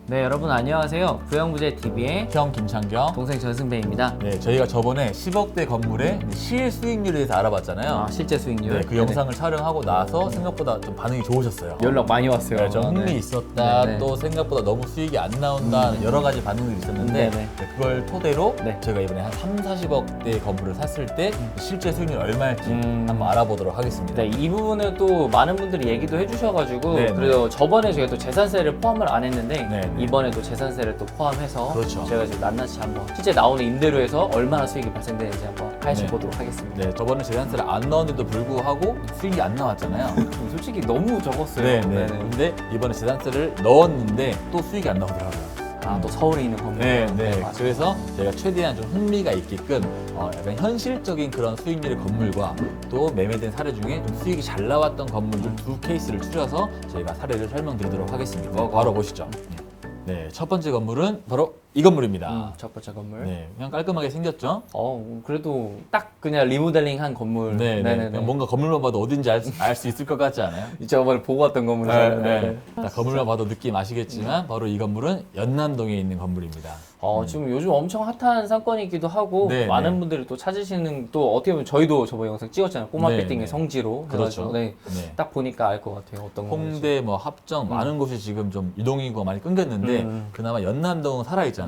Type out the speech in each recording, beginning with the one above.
네, 여러분 안녕하세요. 부영부재TV의 형 김창경. 동생 전승배입니다. 네, 저희가 저번에 10억대 건물의 실 수익률에 대해서 알아봤잖아요. 실제 수익률. 네, 그 영상을 촬영하고 나서 생각보다 좀 반응이 좋으셨어요. 연락 많이 왔어요. 네, 좀 흥미 네. 있었다. 네네. 또 생각보다 너무 수익이 안 나온다. 여러 가지 반응들이 있었는데 네네. 네, 그걸 토대로 네. 저희가 이번에 한 3, 40억대 건물을 샀을 때 실제 수익률 얼마일지 한번 알아보도록 하겠습니다. 네, 이 부분은 또 많은 분들이 얘기도 해주셔가지고 네네. 그래서 저번에 저희가 또 재산세를 포함을 안 했는데 네네. 이번에도 재산세를 또 포함해서 그렇죠. 제가 지금 낱낱이 한번 실제 나오는 임대료에서 얼마나 수익이 발생되는지 한번 파헤쳐 보도록 하겠습니다. 네, 저번에 재산세를 안 넣었는데도 불구하고 수익이 안 나왔잖아요. 솔직히 너무 적었어요. 네, 네네. 네. 근데 이번에 재산세를 넣었는데 또 수익이 안 나오더라고요. 또 서울에 있는 건물. 네, 네. 맞아요. 그래서 저희가 최대한 좀 흥미가 있게끔 약간 현실적인 그런 수익률의 건물과 또 매매된 사례 중에 좀 수익이 잘 나왔던 건물들 두 케이스를 추려서 저희가 사례를 설명드리도록 하겠습니다. 바로 보시죠. 네, 첫 번째 건물은 바로 이 건물입니다. 첫 번째 건물. 네, 그냥 깔끔하게 생겼죠? 그래도 딱 그냥 리모델링 한 건물. 네, 네. 그냥 뭔가 건물만 봐도 어딘지 알 수 있을 것 같지 않아요? 저번에 보고 왔던 건물이죠. 딱 건물만 봐도 느낌 아시겠지만 바로 이 건물은 연남동에 있는 건물입니다. 지금 요즘 엄청 핫한 상권이기도 하고 네, 많은 네. 분들이 또 찾으시는 또 어떻게 보면 저희도 저번 영상 찍었잖아요. 꼬마 네, 빌딩의 네. 성지로. 그렇죠. 그래가지고 네, 네. 딱 보니까 알 것 같아요. 어떤 건지. 홍대, 뭐 합정 많은 곳이 지금 좀 유동인구가 많이 끊겼는데 그나마 연남동은 살아 있잖아요.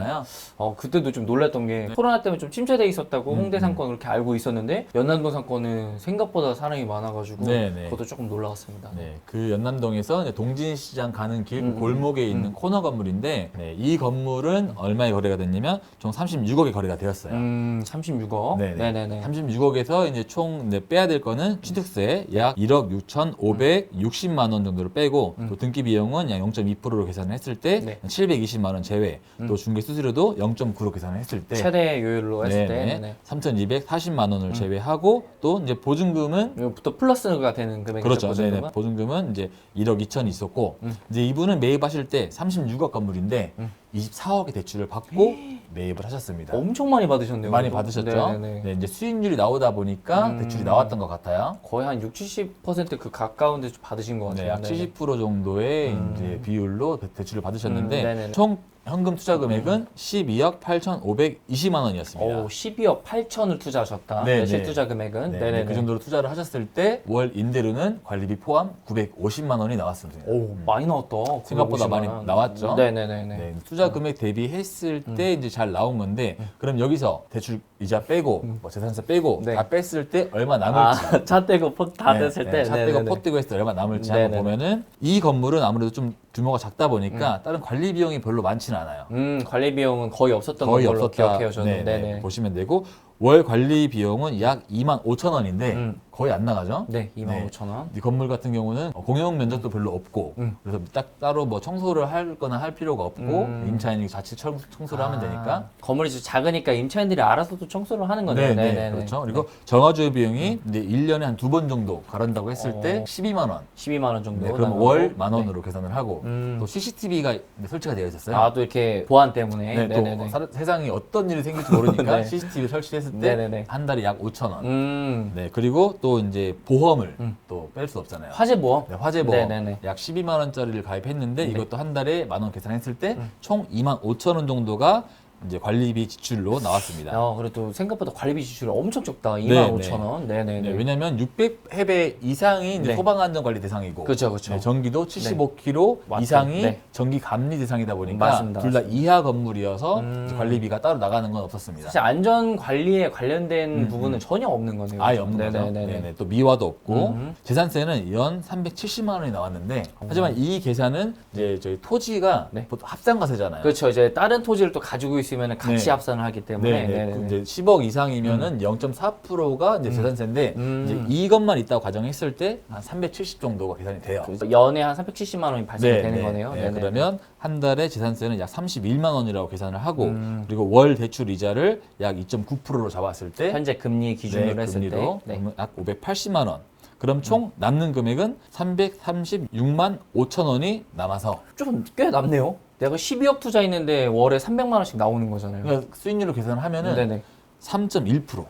그때도 좀 놀랐던 게 코로나 때문에 좀 침체돼 있었다고 홍대 음. 상권 그렇게 알고 있었는데 연남동 상권은 생각보다 사람이 많아가지고 네, 네. 그것도 조금 놀라웠습니다. 네, 그 연남동에서 이제 동진시장 가는 길 골목에 있는 코너 건물인데 네, 이 건물은 얼마에 거래가 됐냐면 총 36억에 거래가 되었어요. 36억. 네네네. 36억에서 이제 총 빼야 될 거는 취득세 약 1억 6,560만 원 정도를 빼고 또 등기 비용은 약 0.2%로 계산을 했을 때 네. 720만 원 제외 또 중개 수수료도 0.9로 계산을 했을 때 최대 요율로 했을 때. 네네. 3,240만 원을 제외하고 또 이제 보증금은 이거부터 플러스가 되는 금액이죠. 그렇죠. 보증금은. 네네. 보증금은 이제 1억 2천이 있었고 이제 이분은 매입하실 때 36억 건물인데 24억의 대출을 받고 매입을 하셨습니다. 엄청 많이 받으셨네요. 많이 그래도. 받으셨죠? 네네네. 네, 이제 수익률이 나오다 보니까 대출이 나왔던 것 같아요. 거의 한 60-70%그 가까운 데 받으신 것 같아요. 네, 약 70% 정도의 이제 비율로 대출을 받으셨는데 네네네. 총 현금 투자 금액은 12억 8,520만 원이었습니다. 12억 8천을 투자하셨다. 네, 네, 실 네. 투자 금액은. 네, 네네네. 그 정도로 투자를 하셨을 때 월 임대료는 관리비 포함 950만 원이 나왔습니다. 많이 나왔다. 생각보다 950만 많이 원. 나왔죠? 네네네네. 네, 투자 금액 대비했을 때 이제 잘 나온 건데 그럼 여기서 대출 이자 빼고 뭐 재산세 빼고 네. 다 뺐을 때 얼마 남을지 차 떼고 다 네, 됐을 때. 차 떼고 포 떼고 했을 때 얼마 남을지 네네네. 한번 보면은 이 건물은 아무래도 좀 규모가 작다 보니까 다른 관리 비용이 별로 많지는 않아요. 관리 비용은 거의 없었던 거의 걸로 없었다. 기억해요, 저는. 네네. 보시면 되고 월 관리 비용은 약 2만 5천 원인데 거의 안 나가죠. 네, 25,000원. 이 건물 같은 경우는 공용 면적도 별로 없고 그래서 딱 따로 뭐 청소를 할 거나 할 필요가 없고 임차인이 자체 청소를 하면 되니까 건물이 좀 작으니까 임차인들이 알아서도 청소를 하는 거네요. 네, 그렇죠. 그리고 정화조회 비용이 이제 1년에 한 2번 정도 가른다고 했을 때 12만 원. 12만 원 정도. 네, 그럼 나가고. 월 만 원으로 계산을 하고 또 CCTV가 설치가 되어 있었어요. 또 이렇게 보안 때문에. 네, 네네네. 또 세상에 어떤 일이 생길지 모르니까 네. CCTV 설치했을 때 네네네. 한 달에 약 5천 원. 네. 네, 그리고 또 이제 보험을 또 뺄 수 없잖아요. 화재 보험. 네, 화재 보험 네네네. 약 12만 원짜리를 가입했는데 이것도 한 달에 만 원 계산했을 때 총 2만 5천 원 정도가 이제 관리비 지출로 나왔습니다. 그래도 생각보다 관리비 지출이 엄청 적다. 네, 25,000원. 네네네. 네, 왜냐면 600회배 이상이 이제 네. 소방안전관리 대상이고 그렇죠. 네, 전기도 75km 맞죠. 이상이 네. 전기 감리 대상이다 보니까 맞습니다. 둘 다 이하 건물이어서 이제 관리비가 따로 나가는 건 없었습니다. 사실 안전 관리에 관련된 부분은 전혀 없는 거네요. 아예 없는 거죠. 네네네. 네네. 또 미화도 없고 재산세는 연 370만 원이 나왔는데 하지만 이 계산은 이제 저희 토지가 네. 보통 합산과세잖아요. 그렇죠. 이제 다른 토지를 또 가지고 있으면 같이 네. 합산을 하기 때문에. 네, 그 이제 10억 이상이면은 0.4%가 이제 재산세인데 이제 이것만 있다고 가정했을 때 한 370 정도가 계산이 돼요. 그래서 연에 한 370만 원이 발생이 되는 거네요. 네, 네네. 그러면 한 달에 재산세는 약 31만 원이라고 계산을 하고 그리고 월 대출 이자를 약 2.9%로 잡았을 때 현재 금리 기준으로 네, 했을 금리로 때. 네. 그러면 약 580만 원. 그럼 총 남는 금액은 336만 5천 원이 남아서 좀 꽤 남네요. 내가 12억 투자했는데 월에 300만 원씩 나오는 거잖아요. 그러니까 수익률로 계산을 하면은 네네. 3.1%.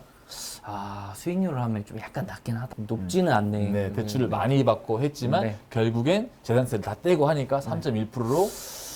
수익률을 하면 좀 약간 낮긴 하다. 높지는 않네. 네, 대출을 많이 받고 했지만 네. 결국엔 재산세를 다 떼고 하니까 3.1%로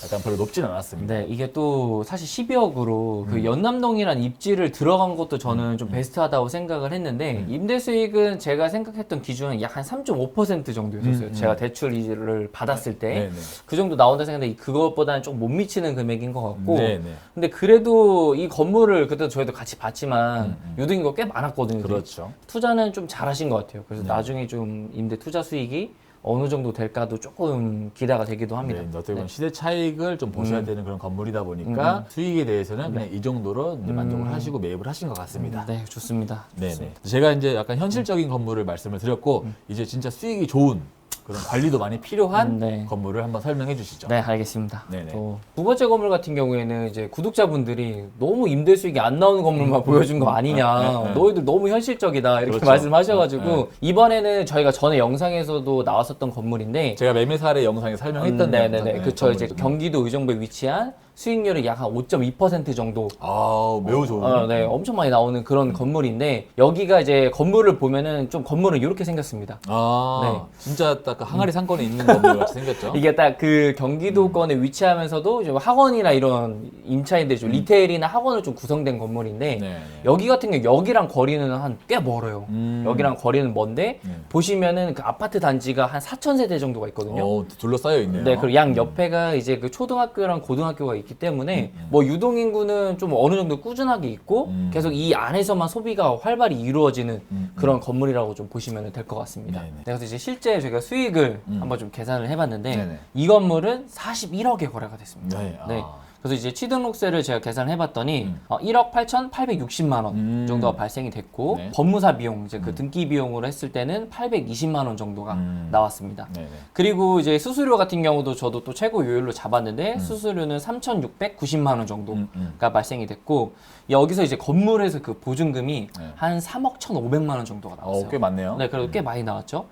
약간 별로 높진 않았습니다. 네, 이게 또 사실 12억으로 그 연남동이란 입지를 들어간 것도 저는 좀 베스트하다고 생각을 했는데 임대 수익은 제가 생각했던 기준은 약 한 3.5% 정도였어요. 제가 대출을 받았을 때 네네. 그 정도 나온다 생각했는데 그것보다는 좀 못 미치는 금액인 것 같고 네네. 근데 그래도 이 건물을 그때 저희도 같이 봤지만 유동인 거 꽤 많았거든요. 그렇죠. 투자는 좀 잘하신 것 같아요. 그래서 나중에 좀 임대 투자 수익이 어느 정도 될까도 조금 기대가 되기도 합니다. 네, 어떻게 보면 시대 차익을 좀 보셔야 되는 그런 건물이다 보니까 수익에 대해서는 그냥 이 정도로 이제 만족을 하시고 매입을 하신 것 같습니다. 네, 좋습니다. 네네. 제가 이제 약간 현실적인 건물을 말씀을 드렸고 이제 진짜 수익이 좋은 그런 관리도 많이 필요한 네. 건물을 한번 설명해 주시죠. 네, 알겠습니다. 네네. 또 두 번째 건물 같은 경우에는 이제 구독자분들이 너무 임대 수익이 안 나오는 건물만 보여준 거 아니냐. 너희들 너무 현실적이다. 이렇게 그렇죠. 말씀하셔가지고 이번에는 저희가 전에 영상에서도 나왔었던 건물인데 제가 매매 사례 영상에 설명했던 네네네. 그쵸. 이제 건물이죠. 경기도 의정부에 위치한 수익률이 약 한 5.2% 정도. 아, 매우 좋은. 네, 엄청 많이 나오는 그런 건물인데 여기가 이제 건물을 보면은 좀 건물은 이렇게 생겼습니다. 아, 진짜 딱 그 항아리 상권에 있는 건물 같이 생겼죠. 이게 딱 그 경기도권에 위치하면서도 좀 학원이나 이런 임차인들이 좀 리테일이나 학원을 좀 구성된 건물인데 네. 여기 같은 경우 여기랑 거리는 한 꽤 멀어요. 여기랑 거리는 먼데 보시면은 그 아파트 단지가 한 4,000세대 정도가 있거든요. 둘러싸여 있네요. 네, 그리고 양 옆에가 이제 그 초등학교랑 고등학교가 있기 때문에 뭐 유동 인구는 좀 어느 정도 꾸준하게 있고 계속 이 안에서만 소비가 활발히 이루어지는 그런 건물이라고 좀 보시면 될 것 같습니다. 네네. 네, 그래서 이제 실제 저희가 수익을 한번 좀 계산을 해봤는데 네네. 이 건물은 41억에 거래가 됐습니다. 네. 네. 그래서 이제 취등록세를 제가 계산을 해봤더니 1억 8,860만 원 정도가 발생이 됐고 네. 법무사 비용 이제 그 등기 비용으로 했을 때는 820만 원 정도가 나왔습니다. 네네. 그리고 이제 수수료 같은 경우도 저도 또 최고 요율로 잡았는데 수수료는 3,690만 원 정도가 발생이 됐고 여기서 이제 건물에서 그 보증금이 네. 한 3억 1,500만 원 정도가 나왔어요. 꽤 많네요. 네, 그래도 꽤 많이 나왔죠.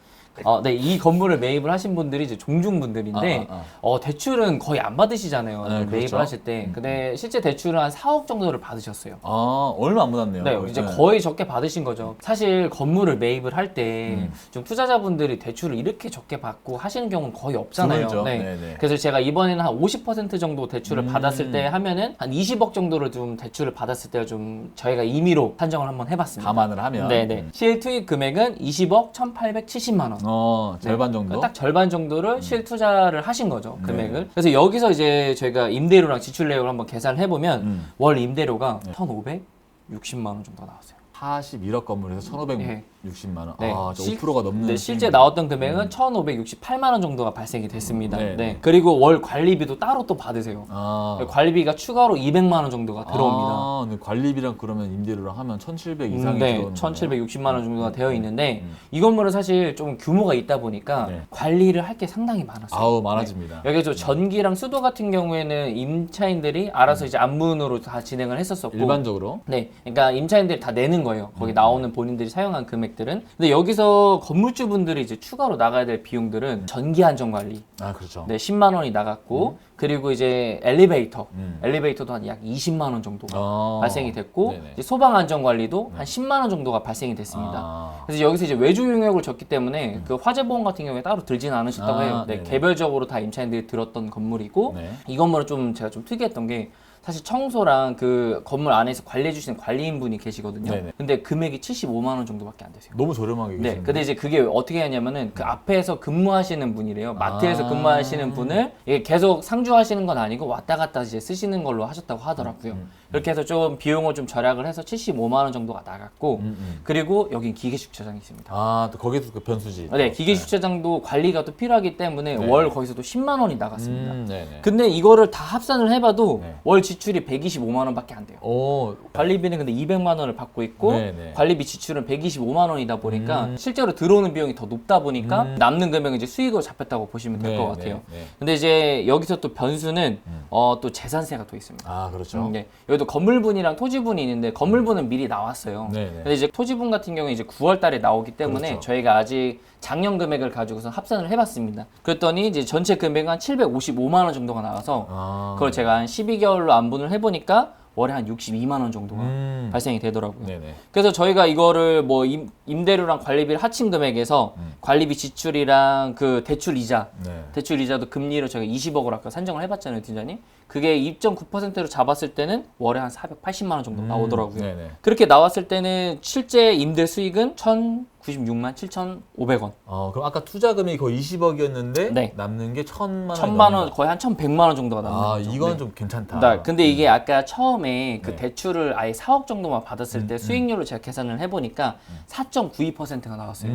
네, 이 건물을 매입을 하신 분들이 이제 종중분들인데, 대출은 거의 안 받으시잖아요. 네, 매입을 그렇죠. 하실 때. 근데 실제 대출은 한 4억 정도를 받으셨어요. 얼마 안 받았네요. 네, 이제 거의 적게 받으신 거죠. 사실 건물을 매입을 할 때 좀 투자자분들이 대출을 이렇게 적게 받고 하시는 경우는 거의 없잖아요. 드물죠. 네. 네네. 그래서 제가 이번에는 한 50% 정도 대출을 받았을 때 하면은 한 20억 정도를 좀 대출을 받았을 때 좀 저희가 임의로 산정을 한번 해봤습니다. 감안을 하면. 네네. 실투입 금액은 20억 1,870만 원. 절반 정도? 딱 절반 정도를 실투자를 하신 거죠, 금액을. 그래서 여기서 이제 저희가 임대료랑 지출 내역을 한번 계산을 해보면 월 임대료가 1,560만 원 정도 나왔어요. 41억 건물에서 1,560만 원. 네. 5%가 넘는. 네, 실제 나왔던 금액은 1,568만 원 정도가 발생이 됐습니다. 네, 네. 네. 그리고 월 관리비도 따로 또 받으세요. 관리비가 추가로 200만 원 정도가 들어옵니다. 근데 관리비랑 그러면 임대료랑 하면 1,700 이상이 네, 들어오는 1,760만 원 정도가 되어 있는데 이 건물은 사실 좀 규모가 있다 보니까 네. 관리를 할 게 상당히 많았어요. 많아집니다. 네. 여기 저 전기랑 수도 같은 경우에는 임차인들이 알아서 이제 안문으로 다 진행을 했었었고 일반적으로. 네, 그러니까 임차인들이 다 내는 거예요. 거기 나오는 본인들이 사용한 금액들은. 근데 여기서 건물주분들이 이제 추가로 나가야 될 비용들은 전기 안전 관리. 그렇죠. 네, 10만 원이 나갔고 그리고 이제 엘리베이터도 한 약 20만 원 정도가 발생이 됐고 네네. 이제 소방 안전 관리도 한 10만 원 정도가 발생이 됐습니다. 그래서 여기서 이제 외주 용역을 줬기 때문에 그 화재 보험 같은 경우에 따로 들지는 않으셨다고 해요. 네, 네네. 개별적으로 다 임차인들이 들었던 건물이고 네. 이 건물은 좀 제가 좀 특이했던 게 사실 청소랑 그 건물 안에서 관리해 주시는 관리인분이 계시거든요. 네네. 근데 금액이 75만 원 정도밖에 안 되세요. 너무 저렴하게 네, 계시네요. 근데 이제 그게 어떻게 하냐면은 그 앞에서 근무하시는 분이래요. 마트에서 근무하시는 분을 이게 계속 상주하시는 건 아니고 왔다 갔다 이제 쓰시는 걸로 하셨다고 하더라고요. 그렇게 해서 좀 비용을 좀 절약을 해서 75만 원 정도가 나갔고 그리고 여긴 기계 주차장이 있습니다. 또 거기서 그 변수지. 네, 기계 주차장도 관리가 또 필요하기 때문에 네. 월 거기서도 10만 원이 나갔습니다. 네네. 근데 이거를 다 합산을 해봐도 네. 월 지출이 125만 원밖에 안 돼요. 관리비는 근데 200만 원을 받고 있고 네네. 관리비 지출은 125만 원이다 보니까 실제로 들어오는 비용이 더 높다 보니까 남는 금액은 이제 수익으로 잡혔다고 보시면 될 것 같아요. 네. 근데 이제 여기서 또 변수는 또 재산세가 또 있습니다. 그렇죠. 네. 여기도 건물분이랑 토지분이 있는데 건물분은 미리 나왔어요. 네네. 근데 이제 토지분 같은 경우는 이제 9월 달에 나오기 때문에 그렇죠. 저희가 아직 작년 금액을 가지고서 합산을 해봤습니다. 그랬더니 이제 전체 금액은 한 755만 원 정도가 나와서 그걸 제가 한 12개월로 안분을 해보니까 월에 한 62만 원 정도가 발생이 되더라고요. 네네. 그래서 저희가 이거를 뭐 임대료랑 관리비를 합친 금액에서 관리비 지출이랑 그 대출 이자, 네. 대출 이자도 금리로 저희가 20억을 아까 산정을 해봤잖아요, 팀장님. 그게 2.9%로 잡았을 때는 월에 한 480만 원 정도 나오더라고요. 네네. 그렇게 나왔을 때는 실제 임대 수익은 1,096만 7,500원. 그럼 아까 투자금이 거의 20억이었는데 네. 남는 게 1,000만 원. 1,000만 원, 거의 한 1,100만 원 정도가 남는 거죠. 이건 네. 좀 괜찮다. 네, 근데 이게 아까 처음에 그 네. 대출을 아예 4억 정도만 받았을 때 수익률을 제가 계산을 해보니까 4.92%가 나왔어요.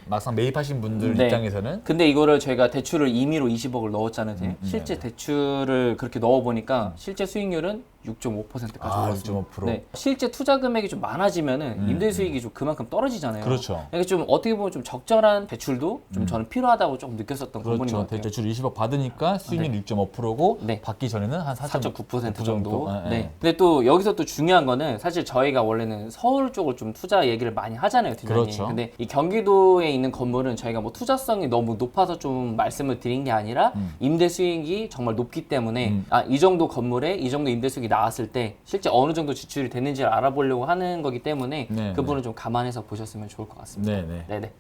막상 매입하신 분들 네. 입장에서는 근데 이거를 저희가 대출을 임의로 20억을 넣었잖아요. 실제 대출을 그렇게 넣어보니까 실제 수익률은 6.5%까지 올랐어요. 6.5%. 네. 실제 투자 금액이 좀 많아지면은 임대 수익이 좀 그만큼 떨어지잖아요. 그렇죠. 그러니까 좀 어떻게 보면 좀 적절한 대출도 좀 저는 필요하다고 조금 느꼈었던 부분인 것 그렇죠. 같아요. 대출 20억 받으니까 수익률 6.5%고 네. 받기 전에는 한 4.9% 정도. 네. 네. 근데 또 여기서 또 중요한 거는 사실 저희가 원래는 서울 쪽을 좀 투자 얘기를 많이 하잖아요, 팀장님. 그렇죠. 근데 이 경기도에 있는 건물은 저희가 뭐 투자성이 너무 높아서 좀 말씀을 드린 게 아니라 임대 수익이 정말 높기 때문에 이 정도 건물에 이 정도 임대 수익이 나왔을 때 실제 어느 정도 지출이 됐는지를 알아보려고 하는 거기 때문에 네, 그 부분을 좀 감안해서 보셨으면 좋을 것 같습니다. 네네. 네네. 네,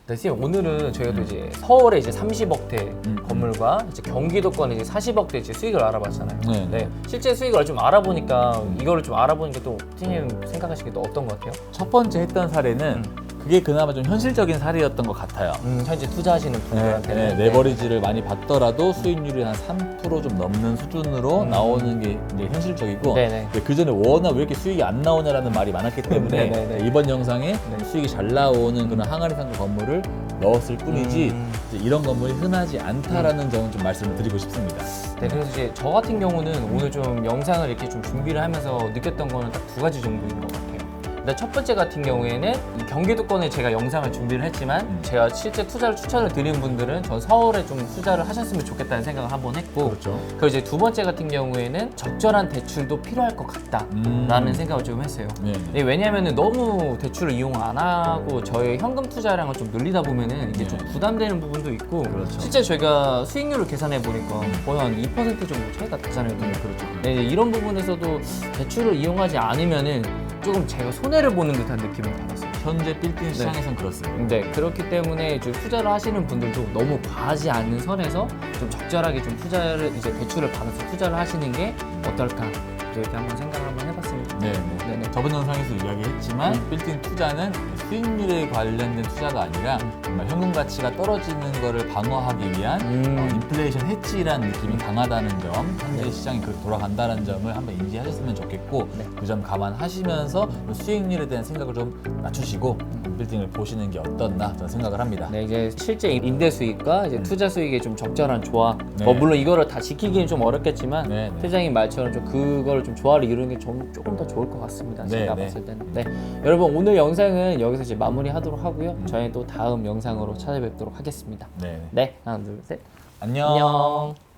선생님 오늘은 저희가 또 이제 서울에 이제 30억대 건물과 이제 경기도권에 이제 40억대 이제 수익을 알아봤잖아요. 네. 네. 실제 수익을 좀 알아보니까 이거를 좀 알아보니까 또 팀장님 생각하시기에 또 어떤 것 같아요? 첫 번째 했던 사례는 그게 그나마 좀 현실적인 사례였던 것 같아요. 현재 투자하시는 분들한테는 레버리지를 많이 받더라도 수익률이 한 3% 좀 넘는 수준으로 나오는 게 이제 현실적이고 네네. 그 전에 워낙 왜 이렇게 수익이 안 나오냐라는 말이 많았기 때문에 네네네. 이번 영상에 수익이 잘 나오는 그런 항아리 상가 건물을 넣었을 뿐이지 이제 이런 건물이 흔하지 않다라는 점은 좀 말씀을 드리고 싶습니다. 네, 그래서 이제 저 같은 경우는 오늘 좀 영상을 이렇게 좀 준비를 하면서 느꼈던 거는 딱 두 가지 정도인 것 같아요. 일단 첫 번째 같은 경우에는 이 경기도권에 제가 영상을 준비를 했지만 제가 실제 투자를 추천을 드리는 분들은 전 서울에 좀 투자를 하셨으면 좋겠다는 생각을 한번 했고 그렇죠. 그리고 이제 두 번째 같은 경우에는 적절한 대출도 필요할 것 같다라는 생각을 좀 했어요. 네. 네, 왜냐하면 너무 대출을 이용 안 하고 저의 현금 투자량을 좀 늘리다 보면은 이게 좀 부담되는 부분도 있고 그렇죠. 실제 저희가 수익률을 계산해 보니까 거의 한 2% 정도 차이가 나잖아요. 그렇죠. 네, 이런 부분에서도 대출을 이용하지 않으면은 조금 제가 손해를 보는 듯한 느낌을 받았어요. 현재 빌딩 시장에선 그렇습니다. 네, 그렇기 때문에 좀 투자를 하시는 분들도 너무 과하지 않는 선에서 좀 적절하게 좀 투자를 이제 대출을 받아서 투자를 하시는 게 어떨까 이렇게 한번 생각을 한번 해봤습니다. 네. 네네. 저번 영상에서 이야기했지만 빌딩 투자는 수익률에 관련된 투자가 아니라 정말 현금 가치가 떨어지는 것을 방어하기 위한 인플레이션 해지라는 느낌이 강하다는 점, 현재 시장이 그렇게 돌아간다는 점을 한번 인지하셨으면 좋겠고 그 점 감안하시면서 수익률에 대한 생각을 좀 낮추시고 빌딩을 보시는 게 어떻나 저는 생각을 합니다. 네, 이제 실제 임대 수익과 이제 투자 수익의 좀 적절한 조화. 네. 뭐 물론 이거를 다 지키기는 좀 어렵겠지만 네, 네. 팀장님 말처럼 좀 그거를 좀 조화를 이루는 게 조금 더 좋을 것 같습니다. 네, 제가 네. 봤을 때는. 네, 여러분 오늘 영상은 여기서 이제 마무리하도록 하고요. 저희 또 다음 영상으로 찾아뵙도록 하겠습니다. 네. 네, 하나, 둘, 셋. 안녕. 안녕.